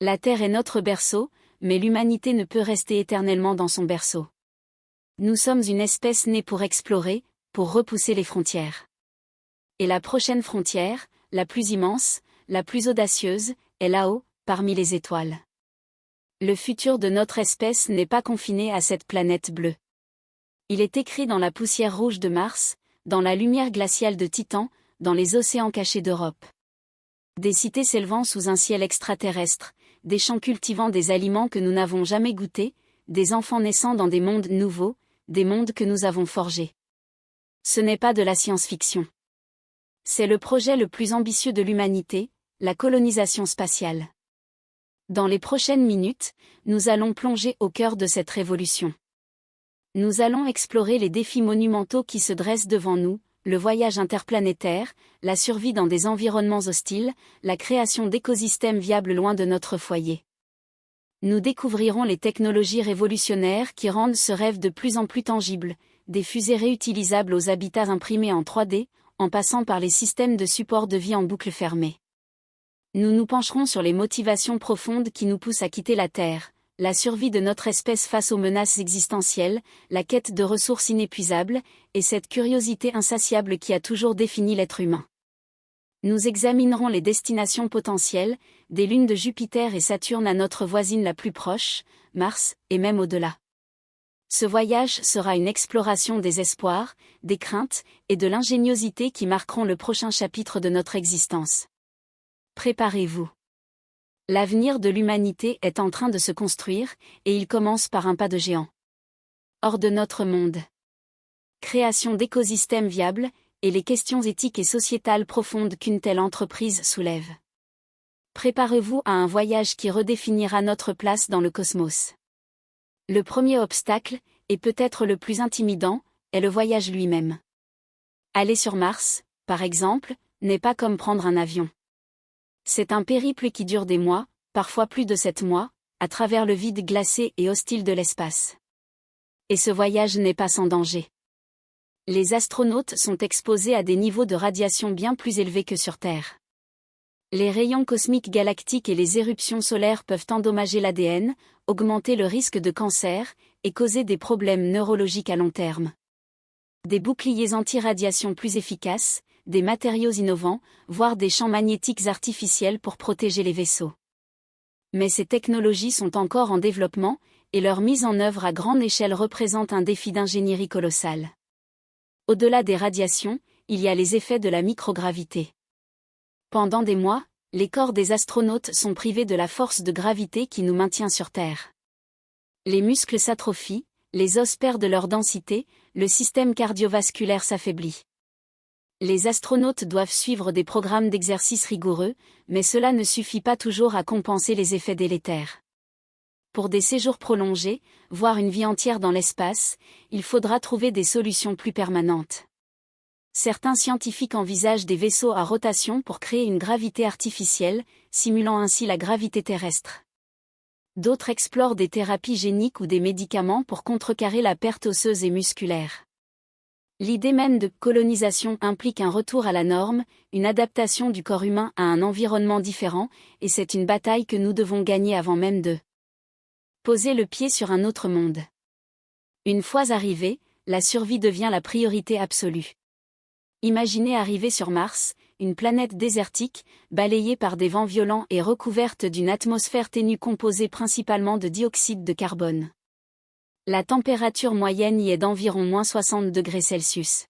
La Terre est notre berceau, mais l'humanité ne peut rester éternellement dans son berceau. Nous sommes une espèce née pour explorer, pour repousser les frontières. Et la prochaine frontière, la plus immense, la plus audacieuse, est là-haut, parmi les étoiles. Le futur de notre espèce n'est pas confiné à cette planète bleue. Il est écrit dans la poussière rouge de Mars, dans la lumière glaciale de Titan, dans les océans cachés d'Europe. Des cités s'élevant sous un ciel extraterrestre, des champs cultivant des aliments que nous n'avons jamais goûtés, des enfants naissant dans des mondes nouveaux, des mondes que nous avons forgés. Ce n'est pas de la science-fiction. C'est le projet le plus ambitieux de l'humanité, la colonisation spatiale. Dans les prochaines minutes, nous allons plonger au cœur de cette révolution. Nous allons explorer les défis monumentaux qui se dressent devant nous, le voyage interplanétaire, la survie dans des environnements hostiles, la création d'écosystèmes viables loin de notre foyer. Nous découvrirons les technologies révolutionnaires qui rendent ce rêve de plus en plus tangible, des fusées réutilisables aux habitats imprimés en 3D, en passant par les systèmes de support de vie en boucle fermée. Nous nous pencherons sur les motivations profondes qui nous poussent à quitter la Terre, la survie de notre espèce face aux menaces existentielles, la quête de ressources inépuisables, et cette curiosité insatiable qui a toujours défini l'être humain. Nous examinerons les destinations potentielles, des lunes de Jupiter et Saturne à notre voisine la plus proche, Mars, et même au-delà. Ce voyage sera une exploration des espoirs, des craintes, et de l'ingéniosité qui marqueront le prochain chapitre de notre existence. Préparez-vous. L'avenir de l'humanité est en train de se construire, et il commence par un pas de géant. Hors de notre monde. Création d'écosystèmes viables, et les questions éthiques et sociétales profondes qu'une telle entreprise soulève. Préparez-vous à un voyage qui redéfinira notre place dans le cosmos. Le premier obstacle, et peut-être le plus intimidant, est le voyage lui-même. Aller sur Mars, par exemple, n'est pas comme prendre un avion. C'est un périple qui dure des mois, parfois plus de 7 mois, à travers le vide glacé et hostile de l'espace. Et ce voyage n'est pas sans danger. Les astronautes sont exposés à des niveaux de radiation bien plus élevés que sur Terre. Les rayons cosmiques galactiques et les éruptions solaires peuvent endommager l'ADN, augmenter le risque de cancer, et causer des problèmes neurologiques à long terme. Des boucliers anti-radiation plus efficaces, des matériaux innovants, voire des champs magnétiques artificiels pour protéger les vaisseaux. Mais ces technologies sont encore en développement, et leur mise en œuvre à grande échelle représente un défi d'ingénierie colossal. Au-delà des radiations, il y a les effets de la microgravité. Pendant des mois, les corps des astronautes sont privés de la force de gravité qui nous maintient sur Terre. Les muscles s'atrophient, les os perdent leur densité, le système cardiovasculaire s'affaiblit. Les astronautes doivent suivre des programmes d'exercice rigoureux, mais cela ne suffit pas toujours à compenser les effets délétères. Pour des séjours prolongés, voire une vie entière dans l'espace, il faudra trouver des solutions plus permanentes. Certains scientifiques envisagent des vaisseaux à rotation pour créer une gravité artificielle, simulant ainsi la gravité terrestre. D'autres explorent des thérapies géniques ou des médicaments pour contrecarrer la perte osseuse et musculaire. L'idée même de colonisation implique un retour à la norme, une adaptation du corps humain à un environnement différent, et c'est une bataille que nous devons gagner avant même de poser le pied sur un autre monde. Une fois arrivé, la survie devient la priorité absolue. Imaginez arriver sur Mars, une planète désertique, balayée par des vents violents et recouverte d'une atmosphère ténue composée principalement de dioxyde de carbone. La température moyenne y est d'environ -60 degrés Celsius.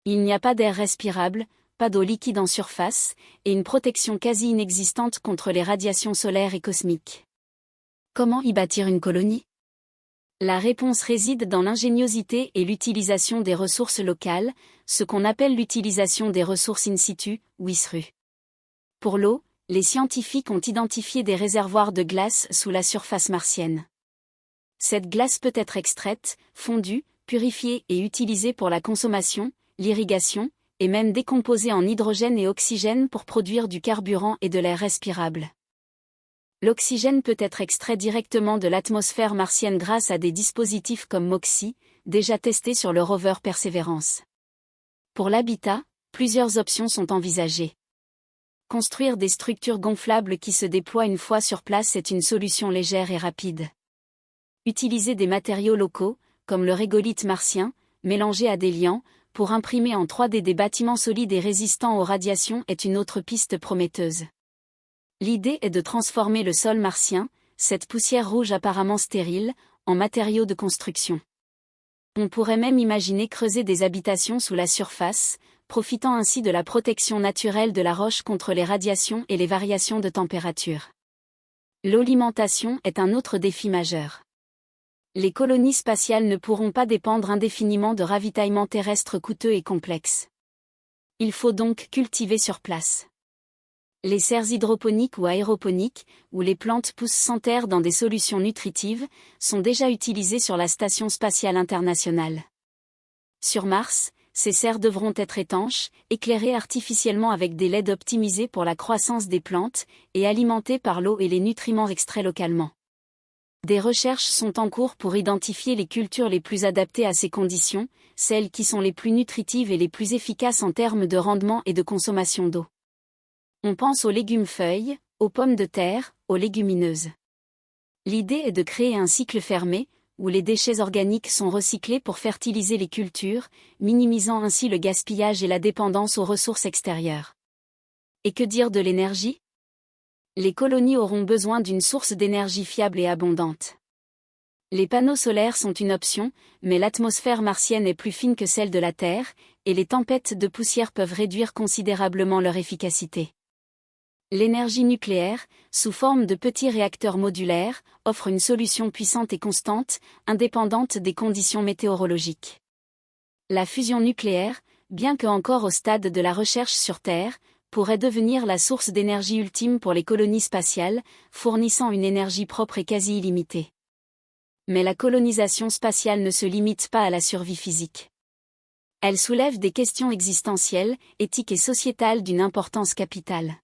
Il n'y a pas d'air respirable, pas d'eau liquide en surface, et une protection quasi inexistante contre les radiations solaires et cosmiques. Comment y bâtir une colonie ? La réponse réside dans l'ingéniosité et l'utilisation des ressources locales, ce qu'on appelle l'utilisation des ressources in situ, WISRU. Pour l'eau, les scientifiques ont identifié des réservoirs de glace sous la surface martienne. Cette glace peut être extraite, fondue, purifiée et utilisée pour la consommation, l'irrigation, et même décomposée en hydrogène et oxygène pour produire du carburant et de l'air respirable. L'oxygène peut être extrait directement de l'atmosphère martienne grâce à des dispositifs comme MOXIE, déjà testés sur le rover Perseverance. Pour l'habitat, plusieurs options sont envisagées. Construire des structures gonflables qui se déploient une fois sur place est une solution légère et rapide. Utiliser des matériaux locaux, comme le régolithe martien, mélangé à des liants, pour imprimer en 3D des bâtiments solides et résistants aux radiations est une autre piste prometteuse. L'idée est de transformer le sol martien, cette poussière rouge apparemment stérile, en matériaux de construction. On pourrait même imaginer creuser des habitations sous la surface, profitant ainsi de la protection naturelle de la roche contre les radiations et les variations de température. L'alimentation est un autre défi majeur. Les colonies spatiales ne pourront pas dépendre indéfiniment de ravitaillements terrestres coûteux et complexes. Il faut donc cultiver sur place. Les serres hydroponiques ou aéroponiques, où les plantes poussent sans terre dans des solutions nutritives, sont déjà utilisées sur la Station spatiale internationale. Sur Mars, ces serres devront être étanches, éclairées artificiellement avec des LED optimisés pour la croissance des plantes, et alimentées par l'eau et les nutriments extraits localement. Des recherches sont en cours pour identifier les cultures les plus adaptées à ces conditions, celles qui sont les plus nutritives et les plus efficaces en termes de rendement et de consommation d'eau. On pense aux légumes-feuilles, aux pommes de terre, aux légumineuses. L'idée est de créer un cycle fermé, où les déchets organiques sont recyclés pour fertiliser les cultures, minimisant ainsi le gaspillage et la dépendance aux ressources extérieures. Et que dire de l'énergie ? Les colonies auront besoin d'une source d'énergie fiable et abondante. Les panneaux solaires sont une option, mais l'atmosphère martienne est plus fine que celle de la Terre, et les tempêtes de poussière peuvent réduire considérablement leur efficacité. L'énergie nucléaire, sous forme de petits réacteurs modulaires, offre une solution puissante et constante, indépendante des conditions météorologiques. La fusion nucléaire, bien que encore au stade de la recherche sur Terre, pourrait devenir la source d'énergie ultime pour les colonies spatiales, fournissant une énergie propre et quasi illimitée. Mais la colonisation spatiale ne se limite pas à la survie physique. Elle soulève des questions existentielles, éthiques et sociétales d'une importance capitale.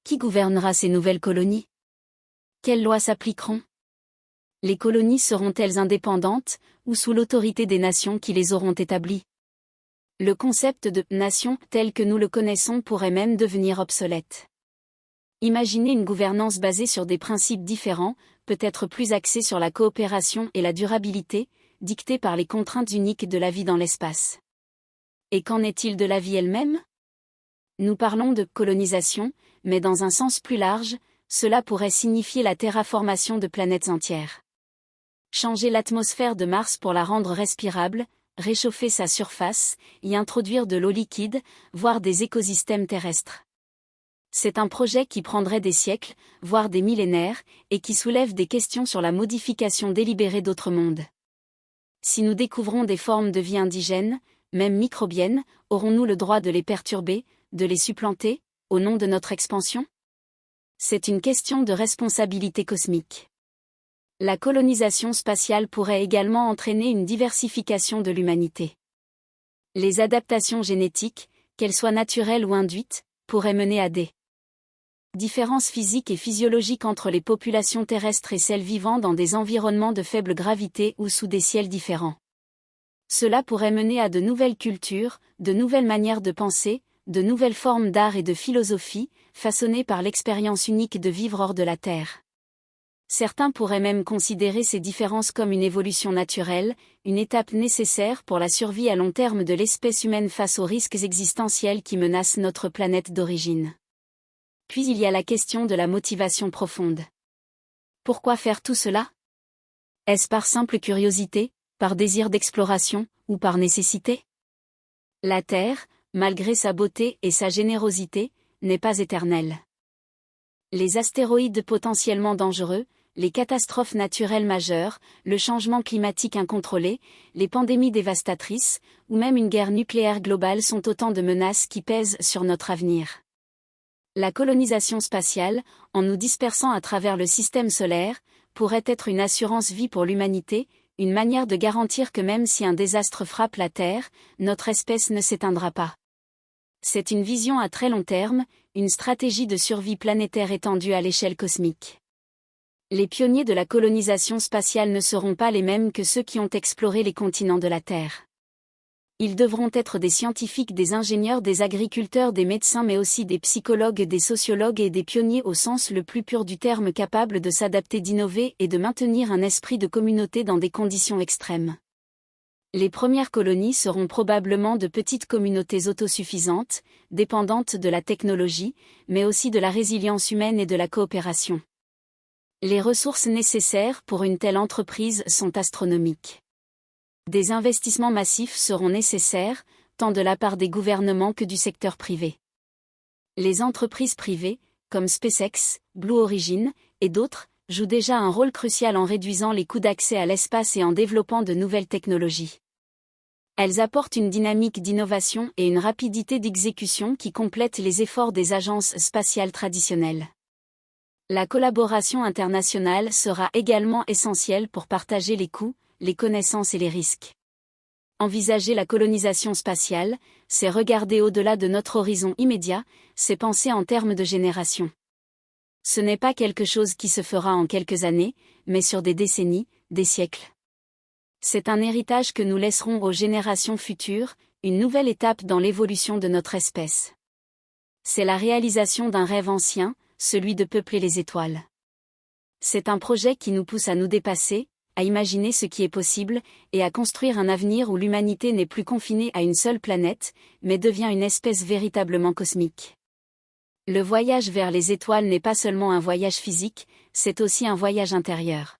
Qui gouvernera ces nouvelles colonies ? Quelles lois s'appliqueront ? Les colonies seront-elles indépendantes, ou sous l'autorité des nations qui les auront établies ? Le concept de « nation » tel que nous le connaissons pourrait même devenir obsolète. Imaginez une gouvernance basée sur des principes différents, peut-être plus axée sur la coopération et la durabilité, dictée par les contraintes uniques de la vie dans l'espace. Et qu'en est-il de la vie elle-même ? Nous parlons de colonisation, mais dans un sens plus large, cela pourrait signifier la terraformation de planètes entières. Changer l'atmosphère de Mars pour la rendre respirable, réchauffer sa surface, y introduire de l'eau liquide, voire des écosystèmes terrestres. C'est un projet qui prendrait des siècles, voire des millénaires, et qui soulève des questions sur la modification délibérée d'autres mondes. Si nous découvrons des formes de vie indigènes, même microbiennes, aurons-nous le droit de les perturber, de les supplanter, au nom de notre expansion ? C'est une question de responsabilité cosmique. La colonisation spatiale pourrait également entraîner une diversification de l'humanité. Les adaptations génétiques, qu'elles soient naturelles ou induites, pourraient mener à des différences physiques et physiologiques entre les populations terrestres et celles vivant dans des environnements de faible gravité ou sous des ciels différents. Cela pourrait mener à de nouvelles cultures, de nouvelles manières de penser, de nouvelles formes d'art et de philosophie, façonnées par l'expérience unique de vivre hors de la Terre. Certains pourraient même considérer ces différences comme une évolution naturelle, une étape nécessaire pour la survie à long terme de l'espèce humaine face aux risques existentiels qui menacent notre planète d'origine. Puis il y a la question de la motivation profonde. Pourquoi faire tout cela ? Est-ce par simple curiosité, par désir d'exploration, ou par nécessité ? La Terre, malgré sa beauté et sa générosité, n'est pas éternelle. Les astéroïdes potentiellement dangereux, les catastrophes naturelles majeures, le changement climatique incontrôlé, les pandémies dévastatrices, ou même une guerre nucléaire globale sont autant de menaces qui pèsent sur notre avenir. La colonisation spatiale, en nous dispersant à travers le système solaire, pourrait être une assurance vie pour l'humanité, une manière de garantir que même si un désastre frappe la Terre, notre espèce ne s'éteindra pas. C'est une vision à très long terme, une stratégie de survie planétaire étendue à l'échelle cosmique. Les pionniers de la colonisation spatiale ne seront pas les mêmes que ceux qui ont exploré les continents de la Terre. Ils devront être des scientifiques, des ingénieurs, des agriculteurs, des médecins, mais aussi des psychologues, des sociologues et des pionniers au sens le plus pur du terme, capables de s'adapter, d'innover et de maintenir un esprit de communauté dans des conditions extrêmes. Les premières colonies seront probablement de petites communautés autosuffisantes, dépendantes de la technologie, mais aussi de la résilience humaine et de la coopération. Les ressources nécessaires pour une telle entreprise sont astronomiques. Des investissements massifs seront nécessaires, tant de la part des gouvernements que du secteur privé. Les entreprises privées, comme SpaceX, Blue Origin, et d'autres, jouent déjà un rôle crucial en réduisant les coûts d'accès à l'espace et en développant de nouvelles technologies. Elles apportent une dynamique d'innovation et une rapidité d'exécution qui complètent les efforts des agences spatiales traditionnelles. La collaboration internationale sera également essentielle pour partager les coûts, les connaissances et les risques. Envisager la colonisation spatiale, c'est regarder au-delà de notre horizon immédiat, c'est penser en termes de générations. Ce n'est pas quelque chose qui se fera en quelques années, mais sur des décennies, des siècles. C'est un héritage que nous laisserons aux générations futures, une nouvelle étape dans l'évolution de notre espèce. C'est la réalisation d'un rêve ancien, celui de peupler les étoiles. C'est un projet qui nous pousse à nous dépasser, à imaginer ce qui est possible, et à construire un avenir où l'humanité n'est plus confinée à une seule planète, mais devient une espèce véritablement cosmique. Le voyage vers les étoiles n'est pas seulement un voyage physique, c'est aussi un voyage intérieur.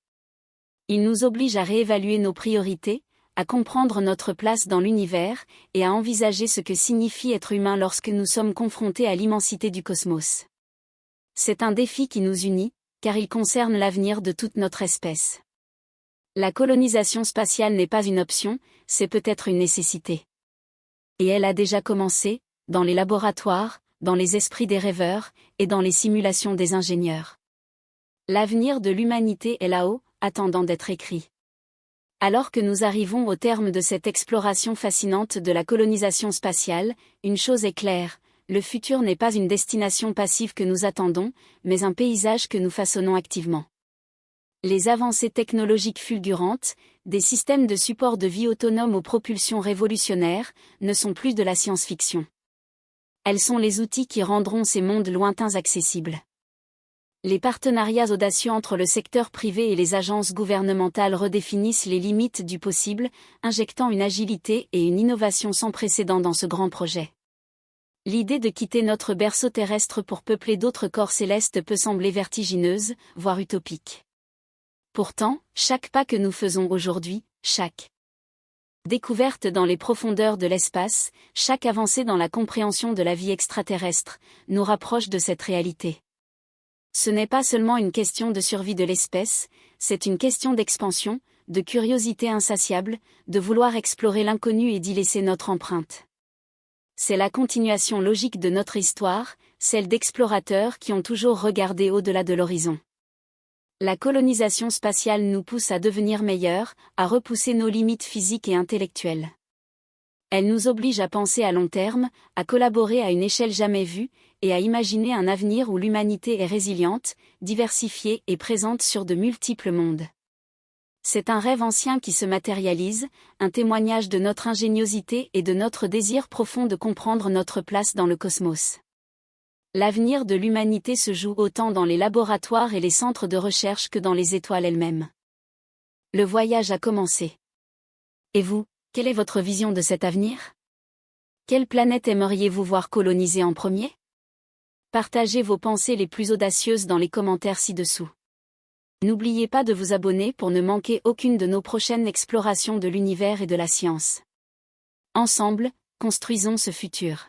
Il nous oblige à réévaluer nos priorités, à comprendre notre place dans l'univers, et à envisager ce que signifie être humain lorsque nous sommes confrontés à l'immensité du cosmos. C'est un défi qui nous unit, car il concerne l'avenir de toute notre espèce. La colonisation spatiale n'est pas une option, c'est peut-être une nécessité. Et elle a déjà commencé, dans les laboratoires, dans les esprits des rêveurs, et dans les simulations des ingénieurs. L'avenir de l'humanité est là-haut, attendant d'être écrit. Alors que nous arrivons au terme de cette exploration fascinante de la colonisation spatiale, une chose est claire, le futur n'est pas une destination passive que nous attendons, mais un paysage que nous façonnons activement. Les avancées technologiques fulgurantes, des systèmes de support de vie autonome aux propulsions révolutionnaires, ne sont plus de la science-fiction. Elles sont les outils qui rendront ces mondes lointains accessibles. Les partenariats audacieux entre le secteur privé et les agences gouvernementales redéfinissent les limites du possible, injectant une agilité et une innovation sans précédent dans ce grand projet. L'idée de quitter notre berceau terrestre pour peupler d'autres corps célestes peut sembler vertigineuse, voire utopique. Pourtant, chaque pas que nous faisons aujourd'hui, chaque découverte dans les profondeurs de l'espace, chaque avancée dans la compréhension de la vie extraterrestre, nous rapproche de cette réalité. Ce n'est pas seulement une question de survie de l'espèce, c'est une question d'expansion, de curiosité insatiable, de vouloir explorer l'inconnu et d'y laisser notre empreinte. C'est la continuation logique de notre histoire, celle d'explorateurs qui ont toujours regardé au-delà de l'horizon. La colonisation spatiale nous pousse à devenir meilleurs, à repousser nos limites physiques et intellectuelles. Elle nous oblige à penser à long terme, à collaborer à une échelle jamais vue, et à imaginer un avenir où l'humanité est résiliente, diversifiée et présente sur de multiples mondes. C'est un rêve ancien qui se matérialise, un témoignage de notre ingéniosité et de notre désir profond de comprendre notre place dans le cosmos. L'avenir de l'humanité se joue autant dans les laboratoires et les centres de recherche que dans les étoiles elles-mêmes. Le voyage a commencé. Et vous, quelle est votre vision de cet avenir? Quelle planète aimeriez-vous voir colonisée en premier? Partagez vos pensées les plus audacieuses dans les commentaires ci-dessous. N'oubliez pas de vous abonner pour ne manquer aucune de nos prochaines explorations de l'univers et de la science. Ensemble, construisons ce futur.